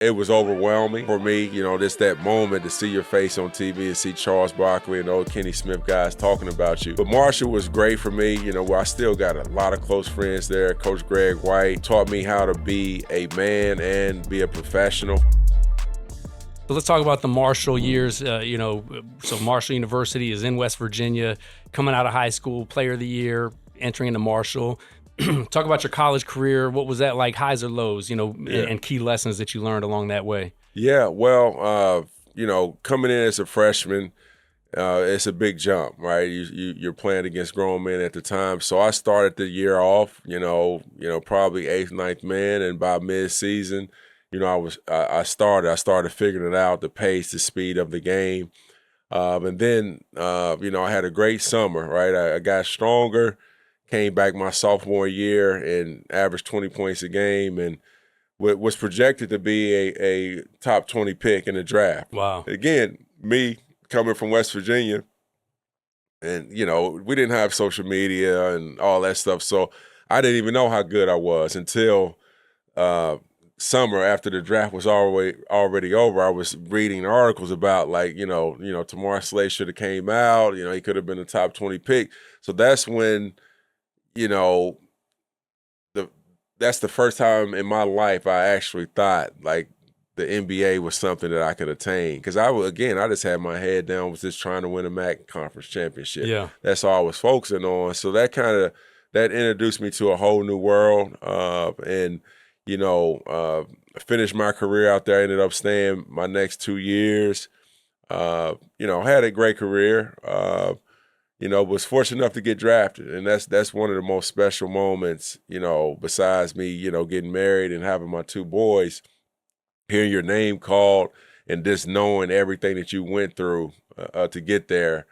It was overwhelming for me, just that moment to see your face on TV and see Charles Barkley and old Kenny Smith guys talking about you. But Marshall was great for me, where I still got a lot of close friends there. Coach Greg White taught me how to be a man and be a professional. So let's talk about the Marshall years. So Marshall University is in West Virginia, coming out of high school, player of the year, entering into Marshall. Talk about your college career. What was that like, highs or lows, and key lessons that you learned along that way? Yeah, well, coming in as a freshman, it's a big jump, right? You're playing against grown men at the time. So I started the year off, probably 8th, 9th man, and by mid-season, I started figuring it out, the pace, the speed of the game. And then, I had a great summer, right? I got stronger. Came back my sophomore year and averaged 20 points a game and was projected to be a top 20 pick in the draft. Wow. Again, me coming from West Virginia and, we didn't have social media and all that stuff. So I didn't even know how good I was until summer after the draft was already over. I was reading articles about Tamar Slay should have came out. He could have been a top 20 pick. So that's when that's the first time in my life I actually thought like the NBA was something that I could attain. Because I just had my head down, was just trying to win a MAC conference championship. Yeah. That's all I was focusing on. So that introduced me to a whole new world. Finished my career out there. I ended up staying my next 2 years. Had a great career. Was fortunate enough to get drafted, and that's one of the most special moments, besides me, getting married and having my 2 boys, hearing your name called and just knowing everything that you went through to get there.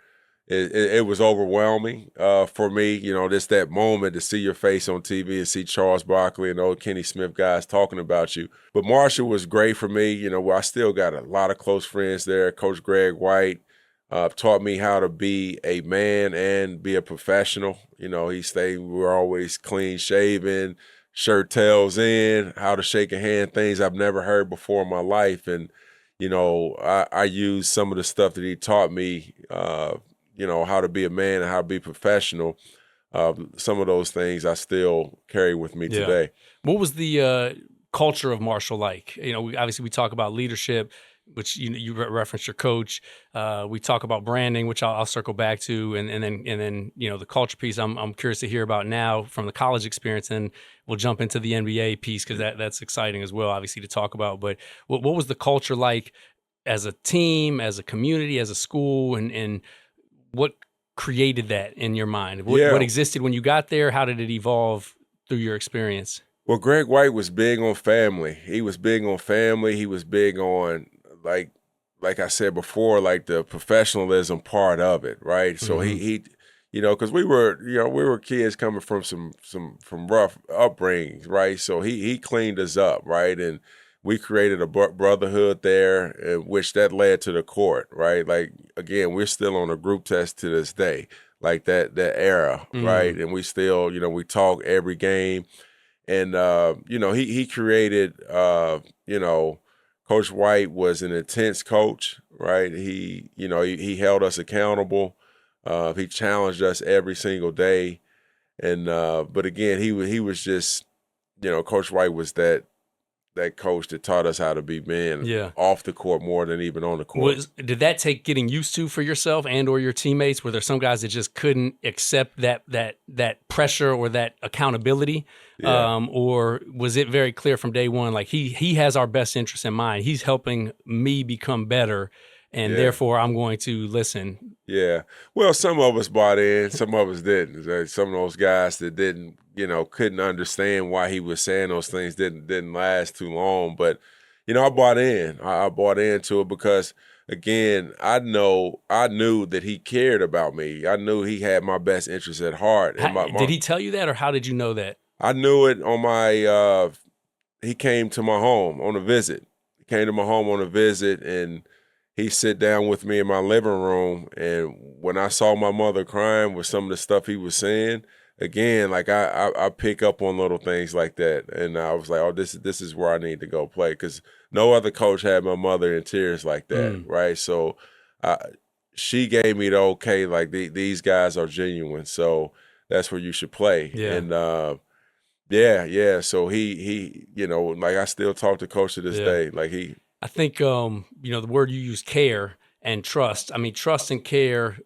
It was overwhelming for me, just that moment to see your face on TV and see Charles Barkley and old Kenny Smith guys talking about you. But Marshall was great for me, where I still got a lot of close friends there. Coach Greg White taught me how to be a man and be a professional. We were always clean shaven, shirt tails in, how to shake a hand, things I've never heard before in my life. And, I used some of the stuff that he taught me, how to be a man and how to be professional. Some of those things I still carry with me today. What was the culture of Marshall like? Obviously we talk about leadership, which you referenced your coach. We talk about branding, which I'll circle back to, and then the culture piece. I'm curious to hear about now from the college experience, and we'll jump into the NBA piece because that's exciting as well, obviously, to talk about. But what was the culture like as a team, as a community, as a school, and what created that in your mind? What existed when you got there? How did it evolve through your experience? Well, Greg White was big on family. He was big on family. He was big on like I said before, like the professionalism part of it, right? So he because we were kids coming from from rough upbringings, right? So he cleaned us up, right? And we created a brotherhood there, which that led to the court, right? Like, again, we're still on a group test to this day, like that era, right? And we still, we talk every game. And, he created, Coach White was an intense coach, right? He held us accountable. He challenged us every single day. And but again, he was just, Coach White was that coach that taught us how to be men off the court more than even on the court. Did that take getting used to for yourself and or your teammates? Were there some guys that just couldn't accept that pressure or that accountability? Yeah. Or was it very clear from day one, like he has our best interest in mind. He's helping me become better, and therefore I'm going to listen. Yeah. Well, some of us bought in, some of us didn't. Some of those guys that didn't, couldn't understand why he was saying those things didn't last too long. But, I bought in. I bought into it because, again, I knew that he cared about me. I knew he had my best interest at heart. Did he tell you that, or how did you know that? I knew it on my he came to my home on a visit. He came to my home on a visit, and he sit down with me in my living room. And when I saw my mother crying with some of the stuff he was saying, again, like I pick up on little things like that, and I was like, oh, this is where I need to go play, because no other coach had my mother in tears like that, right? So, she gave me the okay, like these guys are genuine, so that's where you should play. Yeah. And yeah. So he, like I still talk to Coach to this day. Like I think the word you use, care and trust. I mean, trust and care.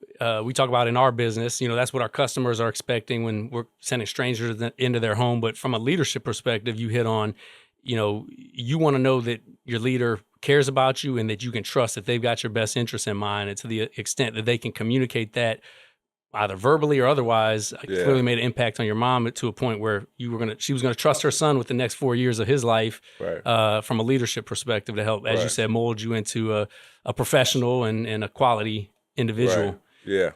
We talk about in our business. That's what our customers are expecting when we're sending strangers into their home. But from a leadership perspective, you hit on, you want to know that your leader cares about you and that you can trust that they've got your best interests in mind, and to the extent that they can communicate that either verbally or otherwise. Clearly made an impact on your mom to a point where she was gonna trust her son with the next 4 years of his life, right. from a leadership perspective, to help, as you Right. said, mold you into a professional and a quality individual. Right. Yeah.